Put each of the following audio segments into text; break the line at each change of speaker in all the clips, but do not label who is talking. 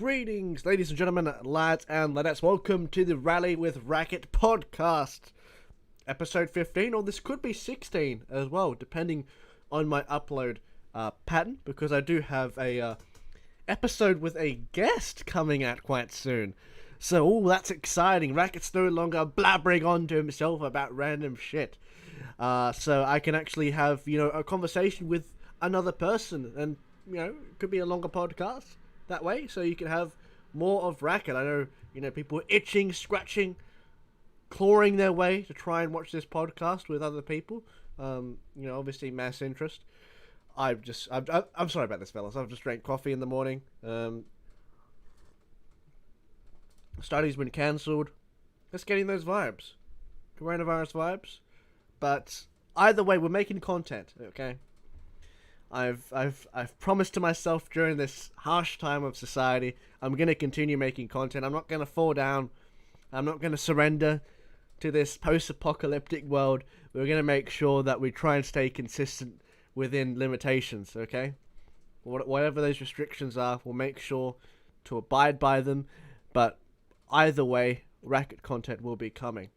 Greetings, ladies and gentlemen, lads and ladettes. Welcome to the Rally with Racquet podcast, episode 15, or this could be 16 as well, depending on my upload pattern, because I do have a episode with a guest coming out quite soon. So, that's exciting. Racquet's no longer blabbering on to himself about random shit. So I can actually have, a conversation with another person, and, it could be a longer podcast that way, so you can have more of Racquet. I know, people itching, scratching, clawing their way to try and watch this podcast with other people. Obviously mass interest. I'm sorry about this, fellas. I've just drank coffee in the morning. Study's been cancelled. Just getting those vibes. Coronavirus vibes. But either way, we're making content, okay? I've promised to myself during this harsh time of society, I'm going to continue making content. I'm not going to fall down. I'm not going to surrender to this post-apocalyptic world. We're going to make sure that we try and stay consistent within limitations, okay? Whatever those restrictions are, we'll make sure to abide by them. But either way, Racquet content will be coming.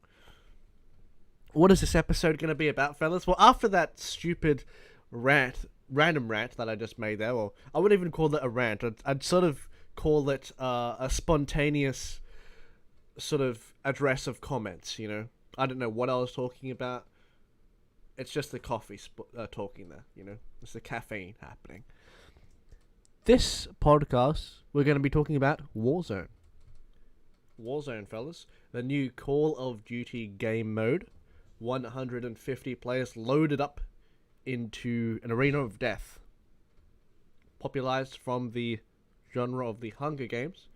What is this episode going to be about, fellas? Well, after that stupid random rant that I just made there, or I wouldn't even call it a rant. I'd sort of call it a spontaneous sort of address of comments, I don't know what I was talking about. It's just the coffee talking there, It's the caffeine happening. This podcast, we're going to be talking about Warzone. Warzone, fellas. The new Call of Duty game mode. 150 players loaded up into an arena of death. Popularized from the genre of the Hunger Games.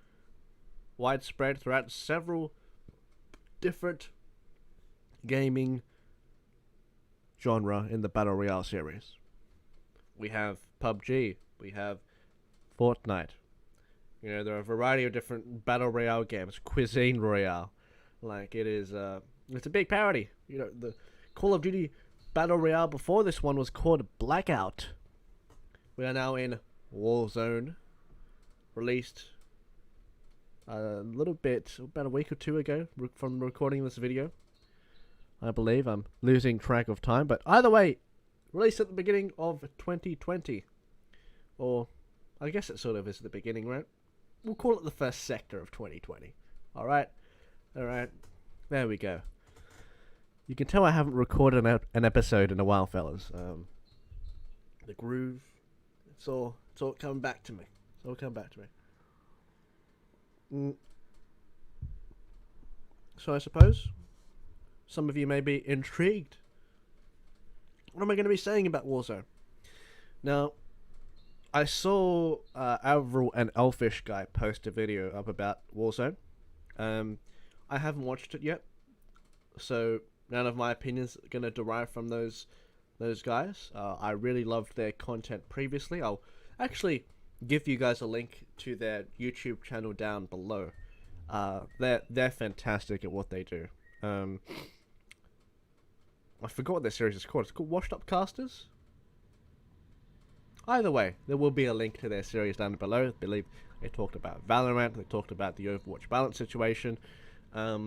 Widespread throughout several different gaming genre in the Battle Royale series. We have PUBG. We have Fortnite. There are a variety of different Battle Royale games. Cuisine Royale. It is, it's a big parody. The Call of Duty Battle Royale before this one was called Blackout. We are now in Warzone. Released a little bit, about a week or two ago from recording this video. I believe I'm losing track of time, but either way, released at the beginning of 2020. Or, I guess it sort of is the beginning, right? We'll call it the first sector of 2020. Alright? There we go. You can tell I haven't recorded an episode in a while, fellas. The groove, it's all coming back to me. So I suppose some of you may be intrigued. What am I going to be saying about Warzone? Now, I saw Avril and Elfish guy post a video up about Warzone. I haven't watched it yet, so none of my opinions are going to derive from those guys. I really loved their content previously. I'll actually give you guys a link to their YouTube channel down below. They're fantastic at what they do. I forgot what their series is called. It's called Washed Up Casters. Either way, there will be a link to their series down below. I believe they talked about Valorant. They talked about the Overwatch balance situation. A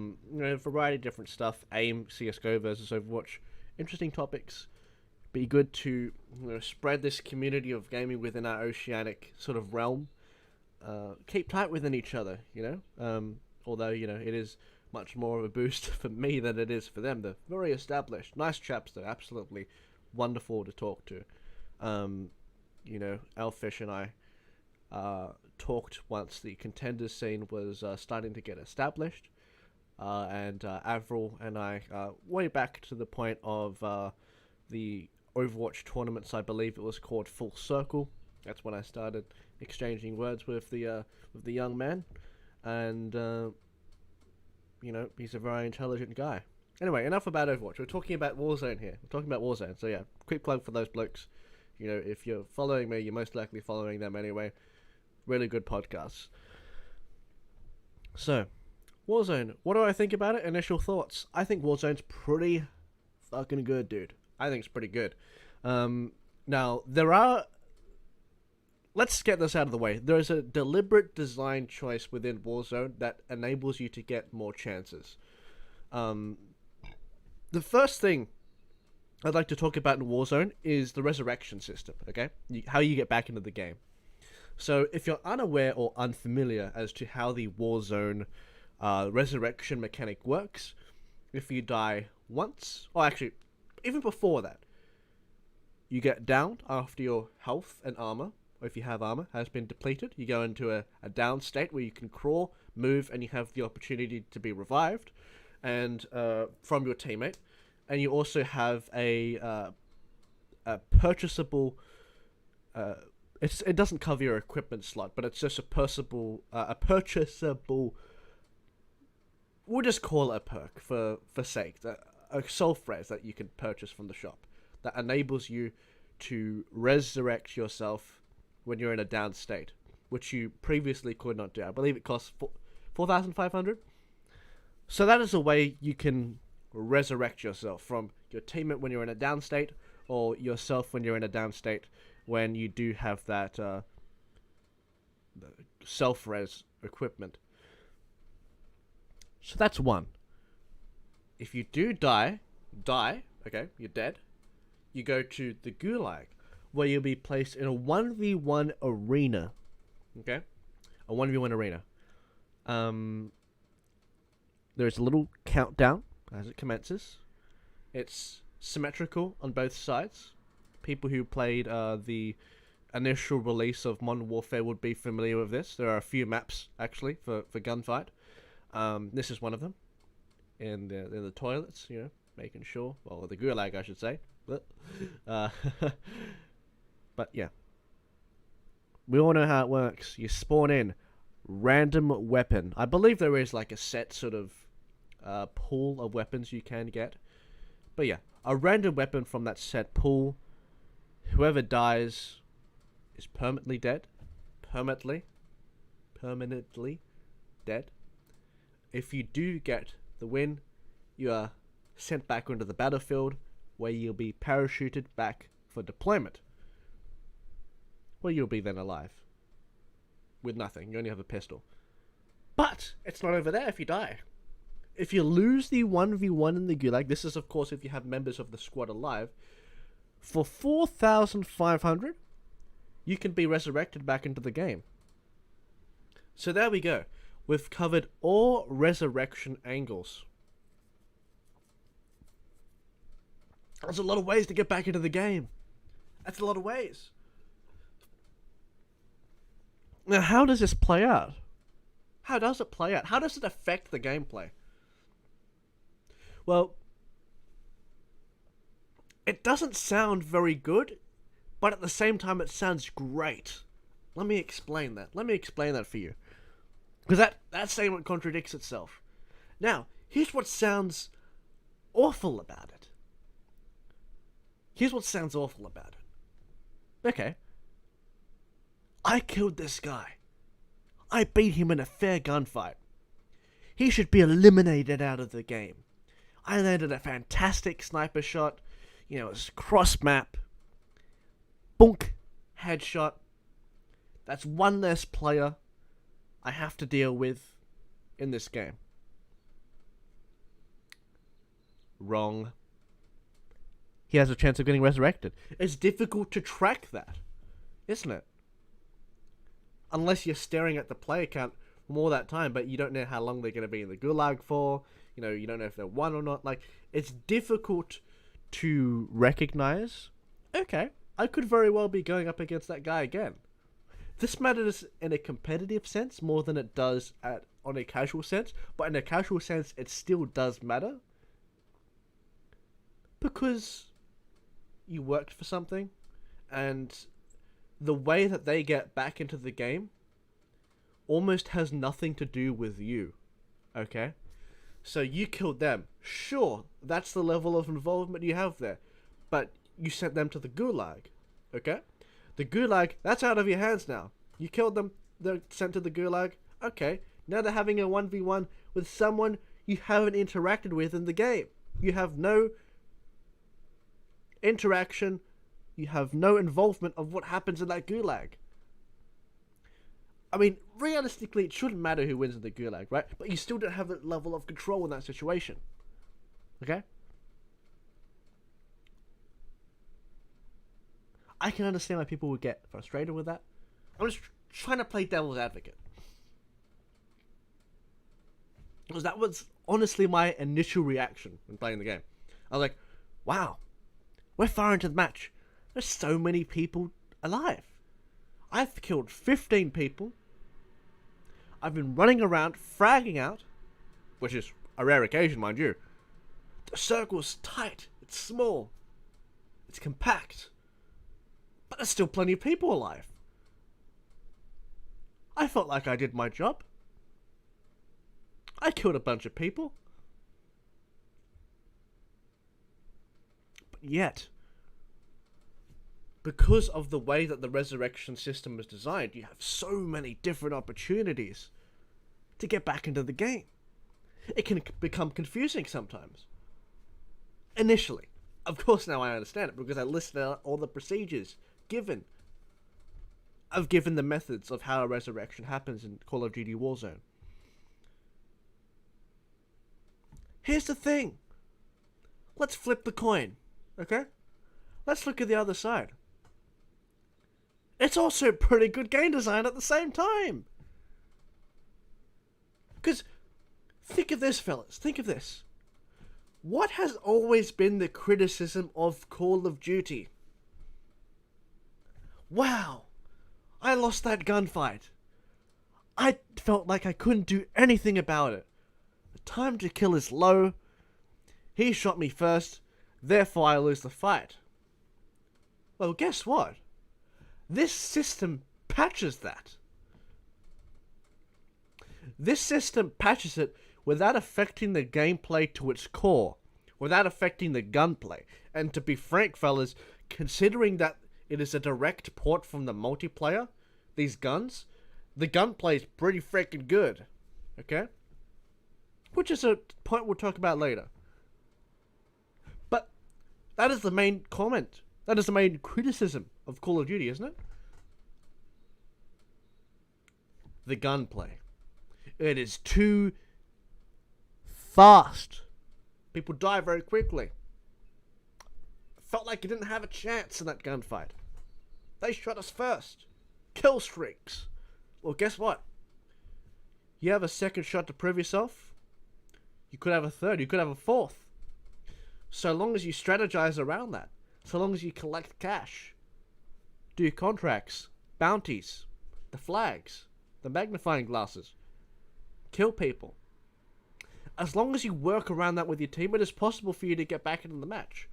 variety of different stuff. AIM, CSGO versus Overwatch. Interesting topics. Be good to spread this community of gaming within our oceanic sort of realm. Keep tight within each other, although, it is much more of a boost for me than it is for them. They're very established. Nice chaps, though. Absolutely wonderful to talk to. Elfish and I talked once the contenders scene was starting to get established. And Avril and I, way back to the point of the Overwatch tournaments, I believe it was called Full Circle. That's when I started exchanging words with the young man, and he's a very intelligent guy. Anyway, enough about Overwatch. We're talking about Warzone here. So yeah, quick plug for those blokes. If you're following me, you're most likely following them anyway. Really good podcasts. So, Warzone. What do I think about it? Initial thoughts. I think Warzone's pretty fucking good, dude. I think it's pretty good. Now, there are let's get this out of the way. There is a deliberate design choice within Warzone that enables you to get more chances. Um, the first thing I'd like to talk about in Warzone is the resurrection system, okay? How you get back into the game. So, if you're unaware or unfamiliar as to how the Warzone resurrection mechanic works, if you die once, or actually, even before that, you get down after your health and armor, or if you have armor, has been depleted. You go into a down state where you can crawl, move, and you have the opportunity to be revived and from your teammate. And you also have a purchasable. It doesn't cover your equipment slot, but it's just a purchasable. We'll just call it a perk for sake, a self res that you can purchase from the shop that enables you to resurrect yourself when you're in a down state, which you previously could not do. I believe it costs 4,500. So that is a way you can resurrect yourself from your teammate when you're in a down state, or yourself when you're in a down state when you do have that self-res equipment. So that's one. If you do die, okay, you're dead, you go to the Gulag, where you'll be placed in a 1v1 arena. Okay? A 1v1 arena. There's a little countdown as it commences. It's symmetrical on both sides. People who played the initial release of Modern Warfare would be familiar with this. There are a few maps, actually, for gunfight. This is one of them. In the toilets, you know, making sure. Well, the Gulag, I should say. But yeah. We all know how it works. You spawn in. Random weapon. I believe there is like a set sort of pool of weapons you can get. But yeah, a random weapon from that set pool. Whoever dies is permanently dead. Permanently dead. If you do get the win, you are sent back onto the battlefield, where you'll be parachuted back for deployment. Where you'll be then alive. With nothing. You only have a pistol. But it's not over there if you die. If you lose the 1v1 in the Gulag, this is of course if you have members of the squad alive, for 4,500, you can be resurrected back into the game. So there we go. We've covered all resurrection angles. That's a lot of ways to get back into the game. That's a lot of ways. Now, how does this play out? How does it play out? How does it affect the gameplay? Well, it doesn't sound very good, but at the same time it sounds great. Let me explain that. Let me explain that for you. Because that statement contradicts itself. Now, here's what sounds awful about it. Here's what sounds awful about it. Okay. I killed this guy. I beat him in a fair gunfight. He should be eliminated out of the game. I landed a fantastic sniper shot. You know, it's cross map. Bonk. Headshot. That's one less player I have to deal with in this game. Wrong. He has a chance of getting resurrected. It's difficult to track that, isn't it? Unless you're staring at the player count from all that time, but you don't know how long they're going to be in the Gulag for. You know, you don't know if they're won or not. Like, it's difficult to recognize. Okay, I could very well be going up against that guy again. This matters in a competitive sense more than it does on a casual sense. But in a casual sense, it still does matter. Because you worked for something, and the way that they get back into the game almost has nothing to do with you. Okay? So you killed them. Sure, that's the level of involvement you have there. But you sent them to the Gulag. Okay? The Gulag, that's out of your hands now. You killed them, they're sent to the Gulag. Okay, now they're having a 1v1 with someone you haven't interacted with in the game. You have no interaction. You have no involvement of what happens in that Gulag. I mean, realistically, it shouldn't matter who wins in the gulag, right? But you still don't have that level of control in that situation. Okay? I can understand why people would get frustrated with that. I'm just trying to play devil's advocate. Because that was honestly my initial reaction when playing the game. I was like, wow, we're far into the match. There's so many people alive. I've killed 15 people. I've been running around, fragging out, which is a rare occasion, mind you. The circle's tight, it's small, it's compact, but there's still plenty of people alive. I felt like I did my job. I killed a bunch of people. But yet, because of the way that the resurrection system is designed, you have so many different opportunities to get back into the game. It can become confusing sometimes. Initially. Of course now I understand it because I listed out all the procedures given. I've given the methods of how a resurrection happens in Call of Duty Warzone. Here's the thing. Let's flip the coin, okay? Let's look at the other side. It's also pretty good game design at the same time. Because, think of this, fellas. Think of this. What has always been the criticism of Call of Duty? Wow, I lost that gunfight. I felt like I couldn't do anything about it. The time to kill is low. He shot me first, therefore I lose the fight. Well, guess what? This system patches that. This system patches it without affecting the gameplay to its core, without affecting the gunplay. And to be frank, fellas, considering that it is a direct port from the multiplayer, these guns, the gunplay is pretty freaking good. Okay? Which is a point we'll talk about later. But that is the main comment. That is the main criticism of Call of Duty, isn't it? The gunplay. It is too fast. People die very quickly. Felt like you didn't have a chance in that gunfight. They shot us first. Kill streaks. Well, guess what? You have a second shot to prove yourself. You could have a third. You could have a fourth. So long as you strategize around that. So long as you collect cash. Do contracts. Bounties. The flags. The magnifying glasses. Kill people. As long as you work around that with your team, it is possible for you to get back into the match.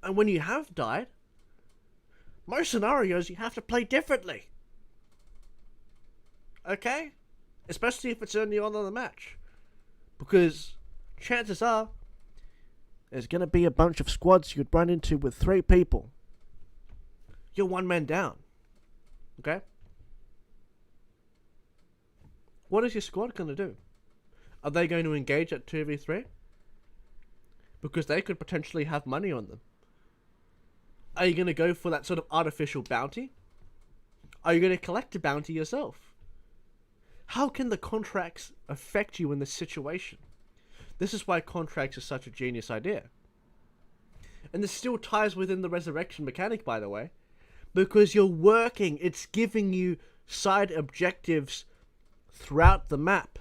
And when you have died, most scenarios you have to play differently. Okay? Especially if it's early on in the match. Because chances are, there's going to be a bunch of squads you'd run into with 3 people. You're 1 man down. Okay? What is your squad going to do? Are they going to engage at 2v3? Because they could potentially have money on them. Are you going to go for that sort of artificial bounty? Are you going to collect a bounty yourself? How can the contracts affect you in this situation? This is why contracts are such a genius idea. And this still ties within the resurrection mechanic, by the way. Because you're working, it's giving you side objectives throughout the map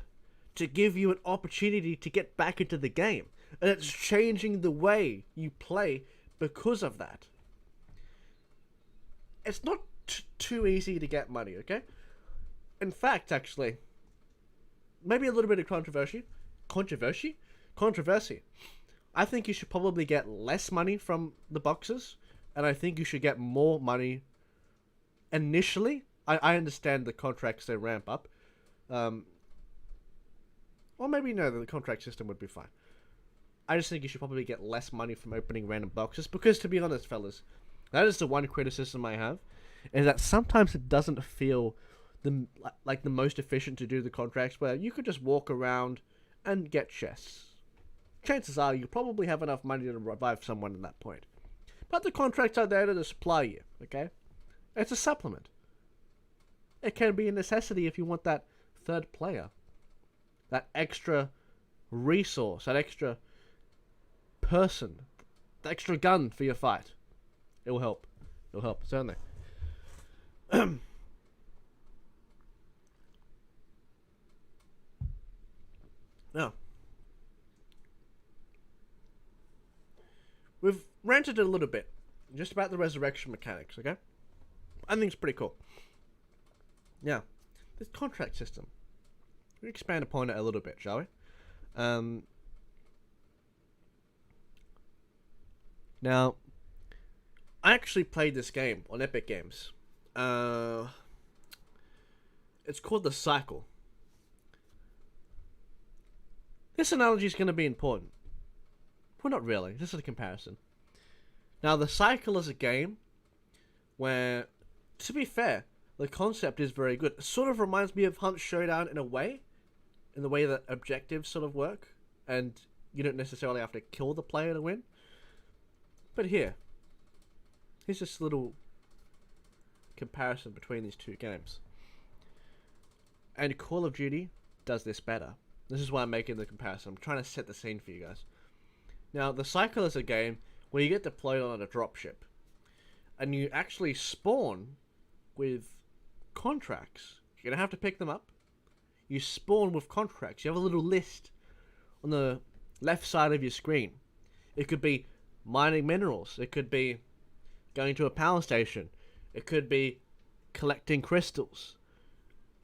to give you an opportunity to get back into the game. And it's changing the way you play because of that. It's not too easy to get money, okay? In fact, actually, maybe a little bit of controversy. I think you should probably get less money from the boxes, and I think you should get more money initially. I understand the contracts, they ramp up. Or maybe no, the contract system would be fine. I just think you should probably get less money from opening random boxes, because to be honest, fellas, that is the one criticism I have, is that sometimes it doesn't feel like the most efficient to do the contracts, where you could just walk around and get chests. Chances are you probably have enough money to revive someone at that point. But the contracts are there to supply you, okay? It's a supplement. It can be a necessity if you want that third player, that extra resource, that extra person, the extra gun for your fight. It will help. It will help, certainly. Now, we've ranted a little bit just about the resurrection mechanics, okay? I think it's pretty cool. Now, this contract system. We expand upon it a little bit, shall we? Now, I actually played this game on Epic Games. It's called The Cycle. This analogy is going to be important. Well, not really. This is a comparison. Now, The Cycle is a game where, to be fair, the concept is very good. It sort of reminds me of Hunt Showdown in a way, in the way that objectives sort of work, and you don't necessarily have to kill the player to win. But here's this little comparison between these two games. And Call of Duty does this better. This is why I'm making the comparison. I'm trying to set the scene for you guys. Now, The Cycle is a game where you get deployed on a dropship, and you actually spawn with contracts. You're gonna have to pick them up. You spawn with contracts. You have a little list on the left side of your screen. It could be mining minerals. It could be going to a power station. It could be collecting crystals,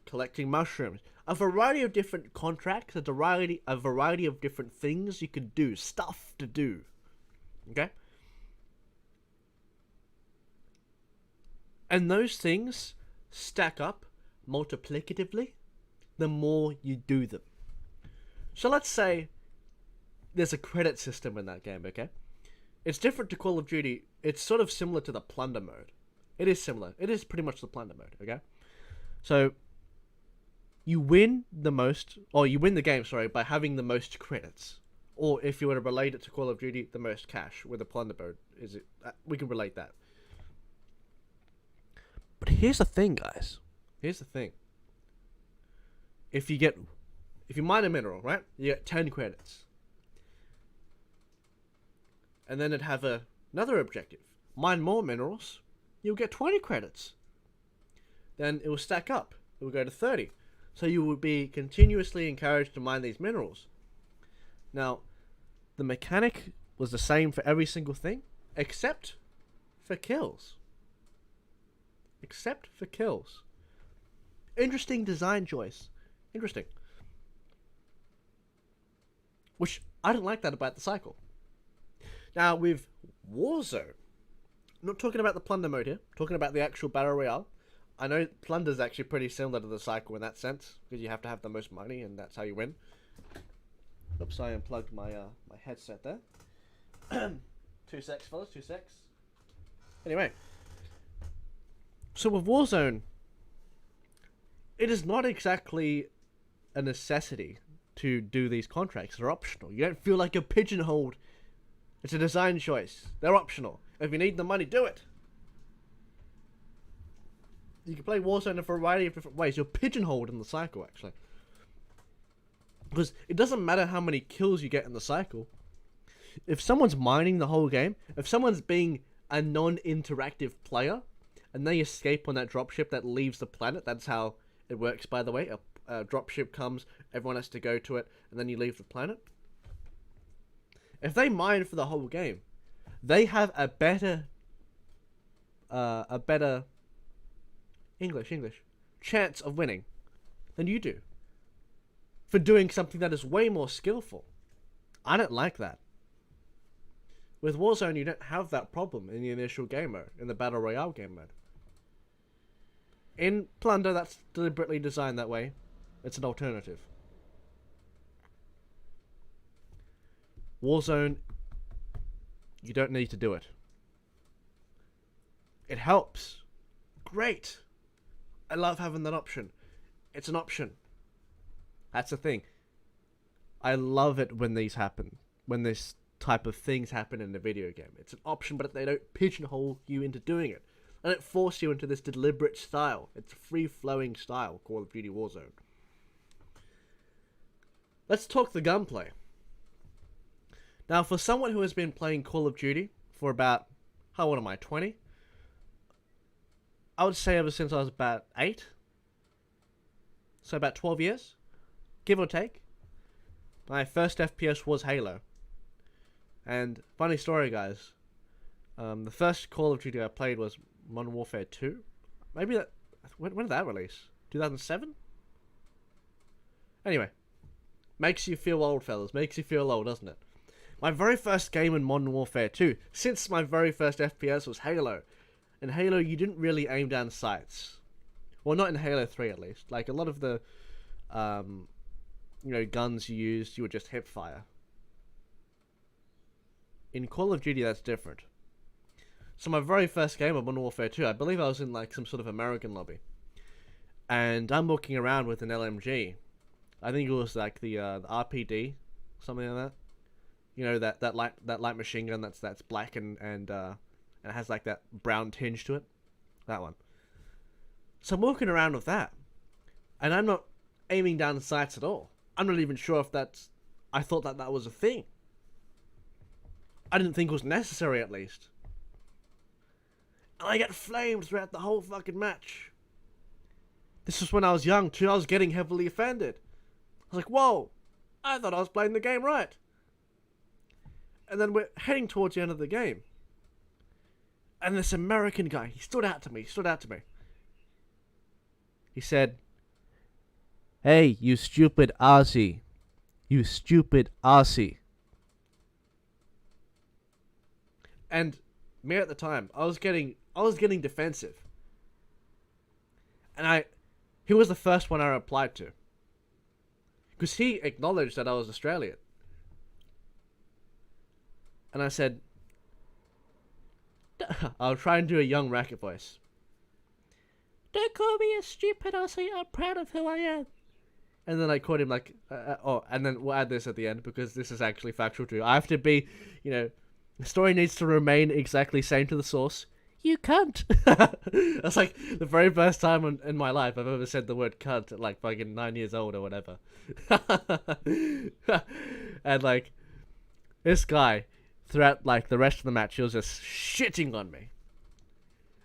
collecting mushrooms. A variety of different contracts, a variety of different things you could do, stuff to do. Okay? And those things stack up multiplicatively the more you do them. So let's say there's a credit system in that game, okay? It's different to Call of Duty. It's sort of similar to the plunder mode. It is similar. It is pretty much the plunder mode, okay? So you win the most, or you win the game, sorry, by having the most credits. Or if you were to relate it to Call of Duty, the most cash with the plunder mode. We can relate that. But here's the thing, guys. Here's the thing. If you mine a mineral, right? You get 10 credits. And then it'd have another objective. Mine more minerals, you'll get 20 credits. Then it will stack up. It will go to 30. So you will be continuously encouraged to mine these minerals. Now, the mechanic was the same for every single thing, except for kills. Except for kills. Interesting design choice. Interesting. Which, I don't like that about The Cycle. Now, with Warzone, I'm not talking about the plunder mode here, I'm talking about the actual Battle Royale. I know Plunder's actually pretty similar to The Cycle in that sense, because you have to have the most money, and that's how you win. Oops, I unplugged my my headset there. 2 secs, fellas, 2 secs. Anyway, so with Warzone, it is not exactly a necessity to do these contracts. They're optional. You don't feel like you're pigeonholed. It's a design choice. They're optional. If you need the money, do it. You can play Warzone in a variety of different ways. You're pigeonholed in The Cycle, actually. Because it doesn't matter how many kills you get in The Cycle. If someone's mining the whole game, if someone's being a non-interactive player, and they escape on that dropship that leaves the planet, that's how it works, by the way. A dropship comes, everyone has to go to it, and then you leave the planet. If they mine for the whole game, they have a better English chance of winning than you do for doing something that is way more skillful. I don't like that. With Warzone, you don't have that problem in the initial game mode, in the Battle Royale game mode. In Plunder, that's deliberately designed that way. It's an alternative. Warzone, you don't need to do it. It helps. Great. I love having that option. It's an option. That's the thing. I love it when these happen. When this type of things happen in a video game. It's an option, but they don't pigeonhole you into doing it. And it forced you into this deliberate style. It's a free-flowing style, Call of Duty Warzone. Let's talk the gunplay. Now, for someone who has been playing Call of Duty for about, how old am I, 20? I would say ever since I was about 8. So about 12 years, give or take. My first FPS was Halo. And funny story, guys. The first Call of Duty I played was Modern Warfare 2. Maybe that... When did that release? 2007? Anyway. Makes you feel old, fellas. Makes you feel old, doesn't it? My very first game in Modern Warfare 2, since my very first FPS was Halo. In Halo, you didn't really aim down sights. Well, not in Halo 3, at least. Like, a lot of the, guns you used, you would just hip fire. In Call of Duty, that's different. So my very first game of Modern Warfare 2, I believe I was in, like, some sort of American lobby. And I'm walking around with an LMG. I think it was, like, the RPD, something like that. You know, that light machine gun that's black and it has, like, that brown tinge to it. That one. So I'm walking around with that. And I'm not aiming down the sights at all. I'm not even sure if that's... I thought that was a thing. I didn't think it was necessary, at least. And I get flamed throughout the whole fucking match. This was when I was young, too. I was getting heavily offended. I was like, whoa! I thought I was playing the game right. And then we're heading towards the end of the game. And this American guy, he stood out to me. He said, "Hey, you stupid Aussie. You stupid Aussie." And me at the time, I was getting defensive. And he was the first one I replied to. Because he acknowledged that I was Australian. And I said, I'll try and do a young Racquet voice. "Don't call me a stupid Aussie, I'm proud of who I am." And then I called him like, and then we'll add this at the end because this is actually factual too. I have to be, the story needs to remain exactly same to the source. "You cunt." That's like the very first time in my life I've ever said the word cunt at like fucking 9 years old or whatever. And like, this guy, throughout like the rest of the match, he was just shitting on me.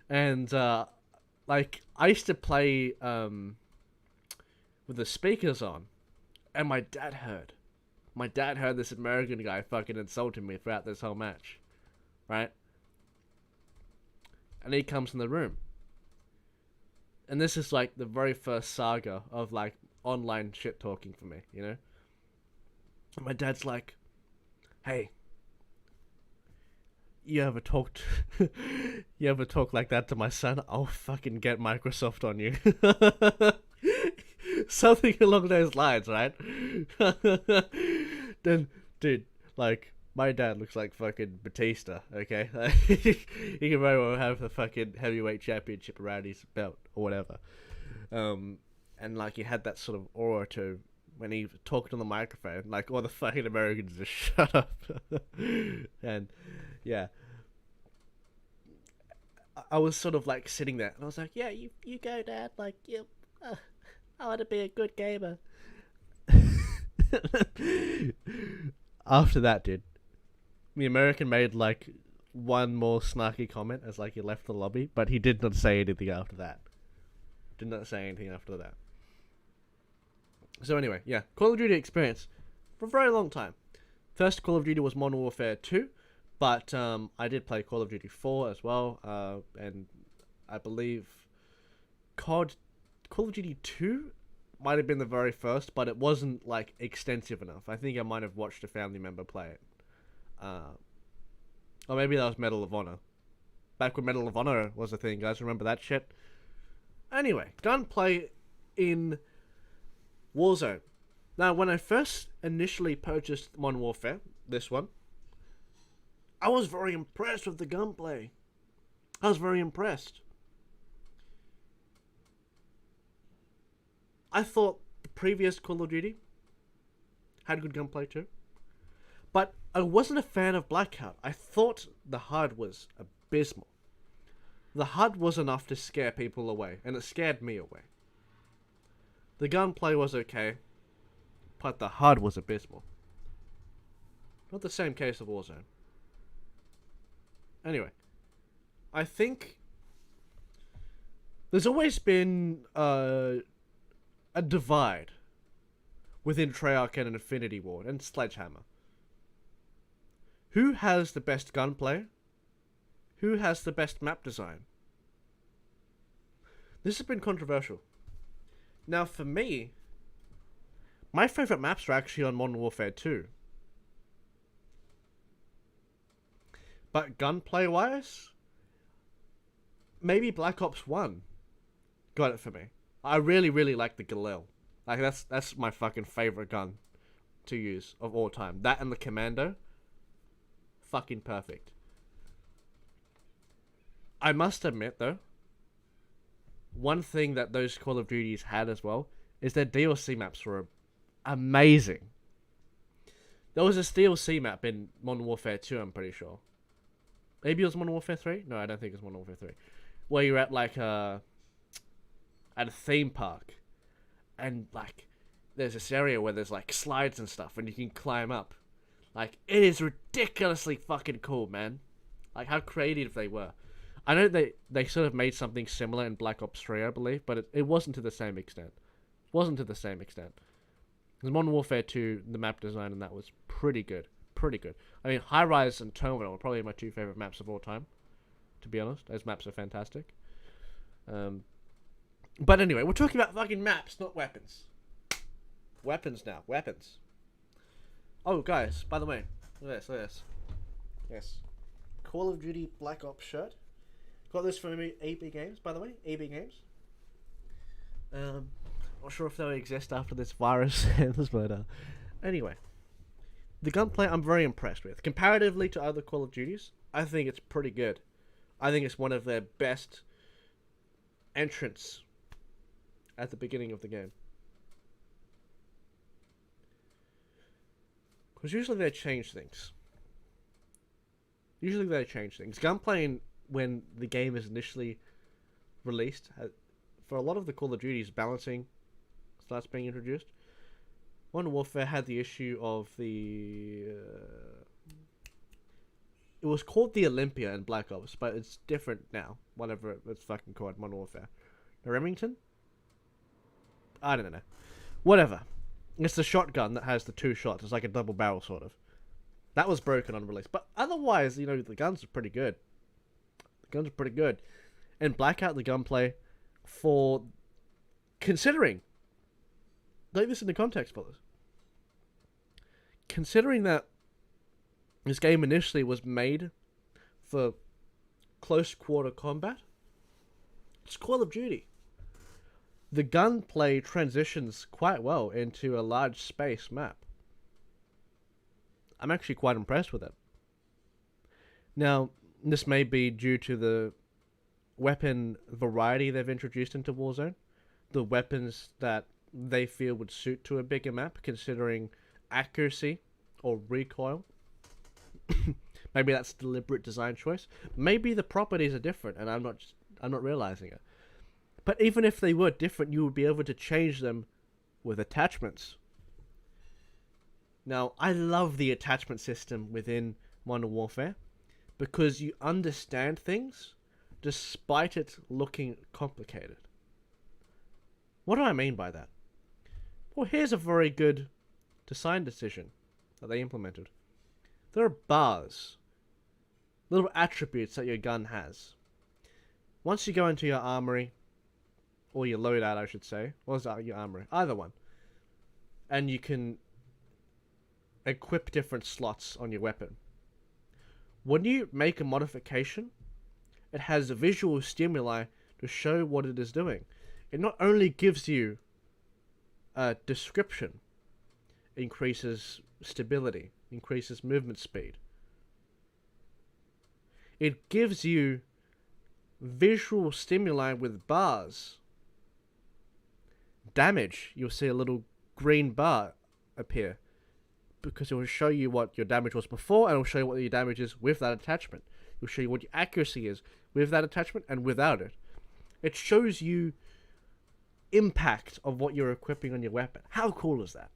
And like, I used to play with the speakers on, and my dad heard. My dad heard this American guy fucking insulting me throughout this whole match, right? And he comes in the room. And this is like the very first saga of like online shit talking for me, And my dad's like, "Hey, you ever talk like that to my son? I'll fucking get Microsoft on you." Something along those lines, right? Then, dude, like, my dad looks like fucking Batista, okay? He can very well have the fucking heavyweight championship around his belt, or whatever. And, like, he had that sort of aura to when he talked on the microphone. Like, all the fucking Americans just shut up. And, yeah. I was sort of, like, sitting there, and I was like, "Yeah, you go, Dad. Like, I want to be a good gamer." After that, dude, the American made like one more snarky comment as like he left the lobby, but he did not say anything after that. Did not say anything after that. So anyway, yeah, Call of Duty experience for a very long time. First Call of Duty was Modern Warfare 2, but I did play Call of Duty 4 as well, and I believe Call of Duty 2 might have been the very first, but it wasn't like extensive enough. I think I might have watched a family member play it. Or maybe that was Medal of Honor. Back when Medal of Honor was a thing, guys. Remember that shit? Anyway, gunplay in Warzone. Now, when I first initially purchased Modern Warfare, this one, I was very impressed with the gunplay. I was very impressed. I thought the previous Call of Duty had good gunplay too. But I wasn't a fan of Blackout. I thought the HUD was abysmal. The HUD was enough to scare people away, and it scared me away. The gunplay was okay, but the HUD was abysmal. Not the same case of Warzone. Anyway, I think there's always been a divide within Treyarch and Infinity Ward and Sledgehammer. Who has the best gunplay? Who has the best map design? This has been controversial. Now, for me, my favourite maps are actually on Modern Warfare 2. But gunplay-wise, maybe Black Ops 1 got it for me. I really, really like the Galil. Like, that's my fucking favourite gun to use of all time. That and the Commando, fucking perfect. I must admit, though, one thing that those Call of Duties had as well is their DLC maps were amazing. There was a DLC map in Modern Warfare 2, I'm pretty sure. Maybe it was Modern Warfare 3? No, I don't think it was Modern Warfare 3. Where you're at, like, at a theme park. And, like, there's this area where there's, like, slides and stuff, and you can climb up. Like, it is ridiculously fucking cool, man. Like, how creative they were. I know they sort of made something similar in Black Ops 3, I believe, but it wasn't to the same extent. Because Modern Warfare 2, the map design and that was pretty good. Pretty good. I mean, High Rise and Terminal are probably my two favorite maps of all time, to be honest. Those maps are fantastic. But anyway, we're talking about fucking maps, not weapons. Weapons now. Weapons. Oh, guys, by the way, look at this. Yes. Call of Duty Black Ops shirt. Got this from EB Games, by the way. EB Games. Not sure if they'll exist after this virus ends, but anyway. The gunplay I'm very impressed with. Comparatively to other Call of Duties, I think it's pretty good. I think it's one of their best entrants at the beginning of the game. Because usually they change things. Gunplay, when the game is initially released, for a lot of the Call of Duties, balancing starts being introduced. Modern Warfare had the issue of the... it was called the Olympia in Black Ops, but it's different now. Whatever it's fucking called, Modern Warfare. The Remington? I don't know. Whatever. It's the shotgun that has the two shots. It's like a double barrel, sort of. That was broken on release. But otherwise, you know, the guns are pretty good. And Blackout, the gunplay, for considering... Take this into context, fellas. Considering that this game initially was made for close quarter combat, it's Call of Duty. The gunplay transitions quite well into a large space map. I'm actually quite impressed with it. Now, this may be due to the weapon variety they've introduced into Warzone. The weapons that they feel would suit to a bigger map, considering accuracy or recoil. Maybe that's a deliberate design choice. Maybe the properties are different and I'm not realizing it. But even if they were different, you would be able to change them with attachments. Now, I love the attachment system within Modern Warfare because you understand things despite it looking complicated. What do I mean by that? Well, here's a very good design decision that they implemented. There are bars, little attributes that your gun has. Once you go into your armory, or your loadout, I should say, or is that your armory? Either one. And you can equip different slots on your weapon. When you make a modification, it has a visual stimuli to show what it is doing. It not only gives you a description, increases stability, increases movement speed. It gives you visual stimuli with bars. Damage, you'll see a little green bar appear because it will show you what your damage was before and it will show you what your damage is with that attachment. It'll show you what your accuracy is with that attachment and without it. It shows you impact of what you're equipping on your weapon. How cool is that?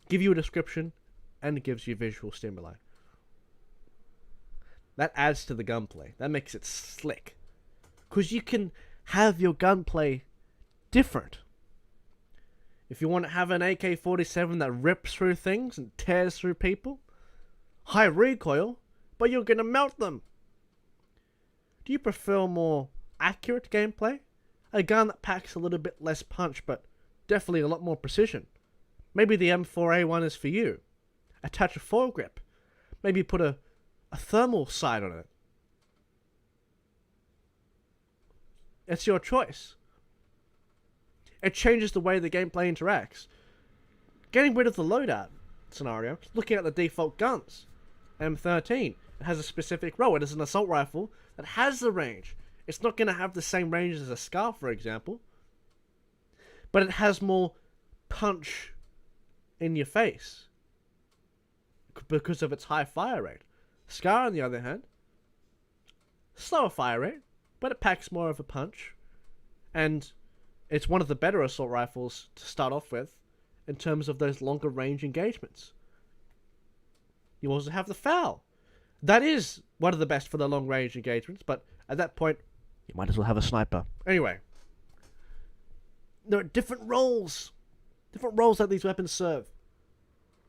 Give you a description and it gives you visual stimuli. That adds to the gunplay. That makes it slick. Because you can have your gunplay different. If you want to have an AK-47 that rips through things and tears through people, high recoil, but you're going to melt them. Do you prefer more accurate gameplay? A gun that packs a little bit less punch, but definitely a lot more precision. Maybe the M4A1 is for you. Attach a foregrip. Maybe put a thermal sight on it. It's your choice. It changes the way the gameplay interacts. Getting rid of the loadout scenario, looking at the default guns. M13, it has a specific role. It is an assault rifle that has the range. It's not going to have the same range as a SCAR, for example. But it has more punch in your face because of its high fire rate. SCAR, on the other hand, slower fire rate, but it packs more of a punch. And it's one of the better assault rifles to start off with in terms of those longer range engagements. You also have the FAL. That is one of the best for the long range engagements, but at that point, you might as well have a sniper. Anyway, there are different roles that these weapons serve,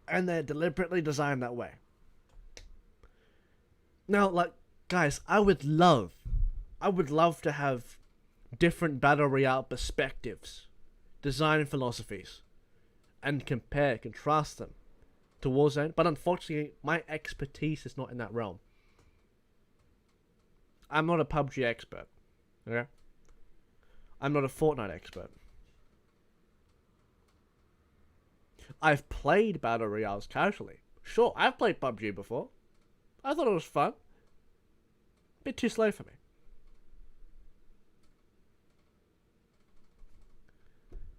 and they're deliberately designed that way. Now, like, guys, I would love to have different Battle Royale perspectives, design philosophies, and contrast them to Warzone, but unfortunately, my expertise is not in that realm. I'm not a PUBG expert, okay? I'm not a Fortnite expert. I've played Battle Royales casually. Sure, I've played PUBG before. I thought it was fun. Bit too slow for me.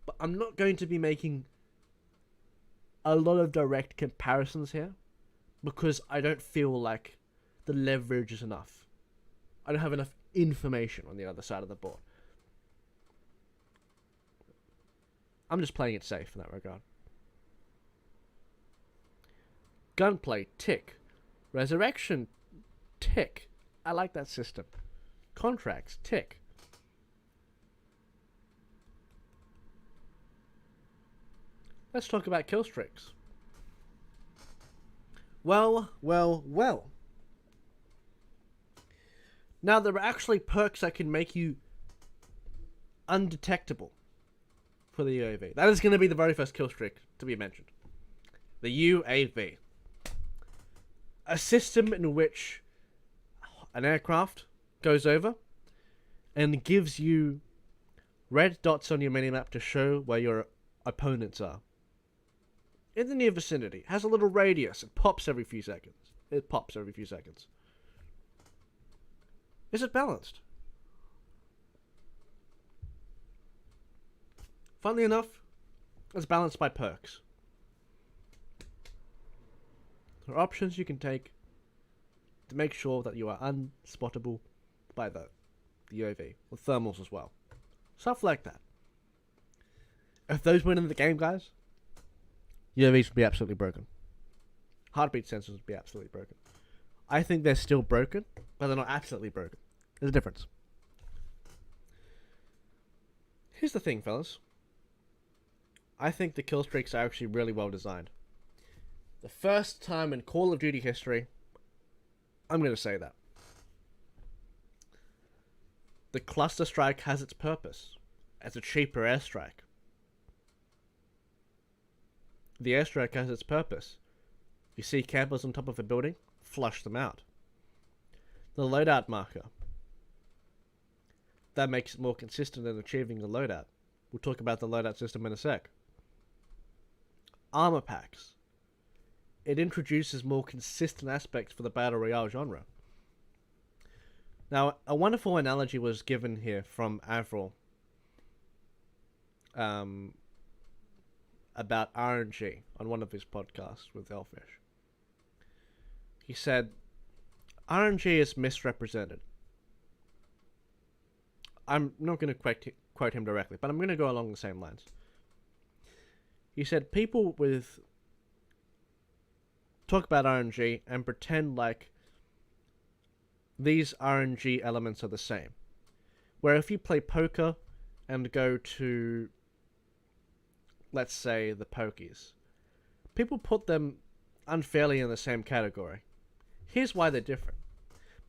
But I'm not going to be making a lot of direct comparisons here because I don't feel like the leverage is enough. I don't have enough information on the other side of the board. I'm just playing it safe in that regard. Gunplay, tick. Resurrection, tick. I like that system. Contracts, tick. Let's talk about kill streaks. Well. Now, there are actually perks that can make you undetectable for the UAV. That is going to be the very first kill streak to be mentioned. The UAV. A system in which an aircraft goes over and gives you red dots on your minimap to show where your opponents are. In the near vicinity. It has a little radius. It pops every few seconds. Is it balanced? Funnily enough, it's balanced by perks. There are options you can take to make sure that you are unspottable by the UAV. With thermals as well. Stuff like that. If those win in the game, guys, UAVs would be absolutely broken. Heartbeat sensors would be absolutely broken. I think they're still broken, but they're not absolutely broken. There's a difference. Here's the thing, fellas. I think the kill streaks are actually really well designed. The first time in Call of Duty history, I'm going to say that. The cluster strike has its purpose as a cheaper airstrike. The airstrike has its purpose. If you see campers on top of a building, flush them out. The loadout marker. That makes it more consistent in achieving the loadout. We'll talk about the loadout system in a sec. Armor packs. It introduces more consistent aspects for the Battle Royale genre. Now, a wonderful analogy was given here from Avril about RNG on one of his podcasts with Elfish. He said, RNG is misrepresented. I'm not going to quote him directly, but I'm going to go along the same lines. He said people with talk about RNG and pretend like these RNG elements are the same. Where if you play poker and go to, let's say, the pokies, people put them unfairly in the same category. Here's why they're different.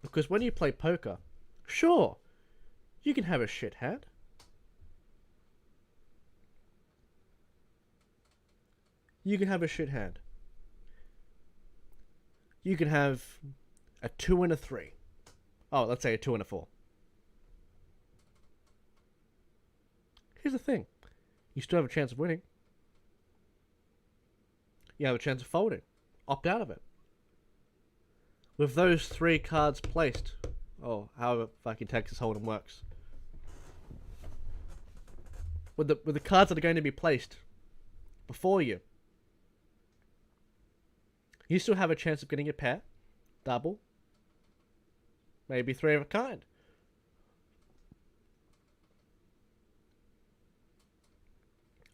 Because when you play poker, sure, you can have a shit hand. You can have a shit hand. You can have a 2 and a 3. Oh, let's say a 2 and a 4. Here's the thing. You still have a chance of winning. You have a chance of folding. Opt out of it. With those 3 cards placed, oh, however fucking Texas Hold'em works. With the cards that are going to be placed before you, you still have a chance of getting a pair, double, maybe 3 of a kind.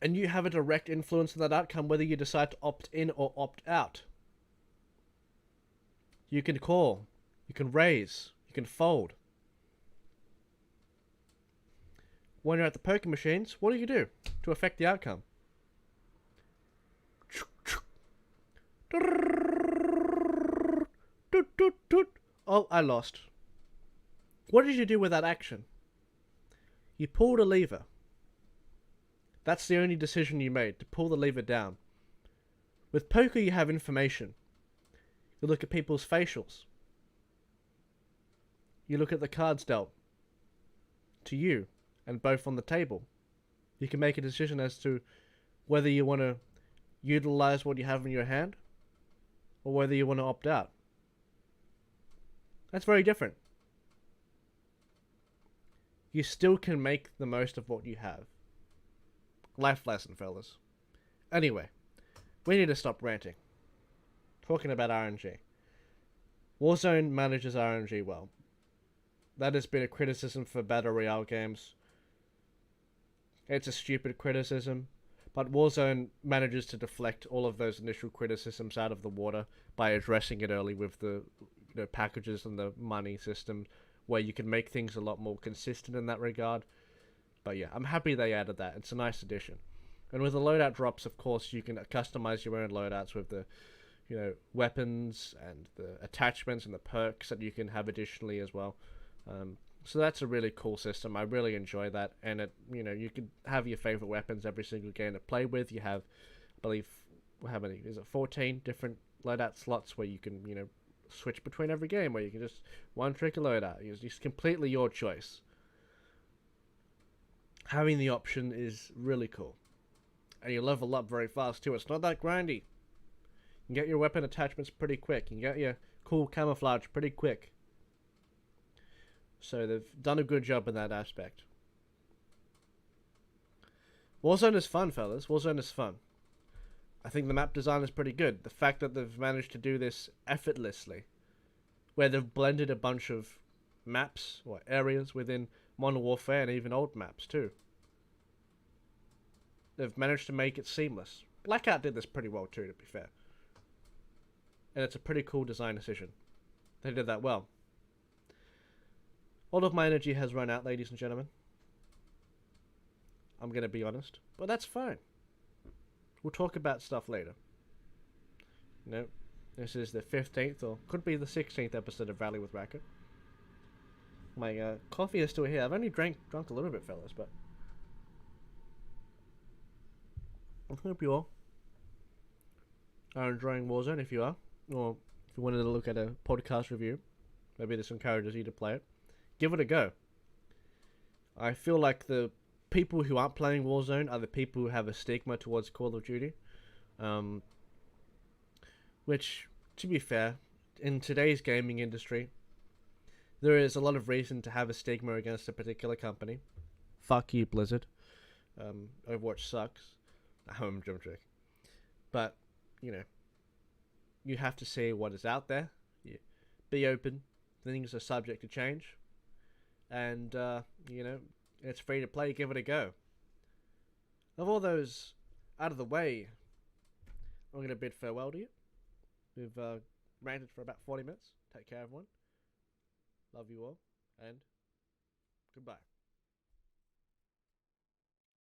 And you have a direct influence on that outcome whether you decide to opt in or opt out. You can call, you can raise, you can fold. When you're at the poker machines, what do to affect the outcome? Oh, I lost. What did you do with that action? You pulled a lever. That's the only decision you made, to pull the lever down. With poker, you have information. You look at people's facials. You look at the cards dealt to you, and both on the table. You can make a decision as to whether you want to utilize what you have in your hand, or whether you want to opt out. That's very different. You still can make the most of what you have. Life lesson, fellas. Anyway, we need to stop ranting. Talking about RNG. Warzone manages RNG well. That has been a criticism for Battle Royale games. It's a stupid criticism, but Warzone manages to deflect all of those initial criticisms out of the water by addressing it early with the packages and the money system, where you can make things a lot more consistent in that regard. But yeah, I'm happy they added that. It's a nice addition. And with the loadout drops, of course, you can customize your own loadouts with the, weapons and the attachments and the perks that you can have additionally as well. So that's a really cool system. I really enjoy that. And you can have your favorite weapons every single game to play with. You have, I believe, how many? Is it 14 different loadout slots where you can, switch between every game, where you can just one trick a loadout. It's just completely your choice. Having the option is really cool. And you level up very fast too. It's not that grindy. You can get your weapon attachments pretty quick. You can get your cool camouflage pretty quick. So they've done a good job in that aspect. Warzone is fun, fellas. Warzone is fun. I think the map design is pretty good. The fact that they've managed to do this effortlessly, where they've blended a bunch of maps or areas within Modern Warfare and even old maps too. They've managed to make it seamless. Blackout did this pretty well too, to be fair. And it's a pretty cool design decision. They did that well. All of my energy has run out, ladies and gentlemen. I'm going to be honest. But that's fine. We'll talk about stuff later. This is the 15th, or could be the 16th episode of Rally with Racquet. My coffee is still here. I've only drunk a little bit, fellas, but I hope you all are enjoying Warzone, if you are. Or if you wanted to look at a podcast review, maybe this encourages you to play it. Give it a go. I feel like the people who aren't playing Warzone are the people who have a stigma towards Call of Duty. Which, to be fair, in today's gaming industry, there is a lot of reason to have a stigma against a particular company. Fuck you, Blizzard. Overwatch sucks. I'm joking. But, you have to see what is out there. Yeah. Be open. Things are subject to change, and you know, it's free to play. Give it a go. Of all those out of the way, I'm gonna bid farewell to you. We've ranted for about 40 minutes. Take care, everyone. Love you all, and goodbye.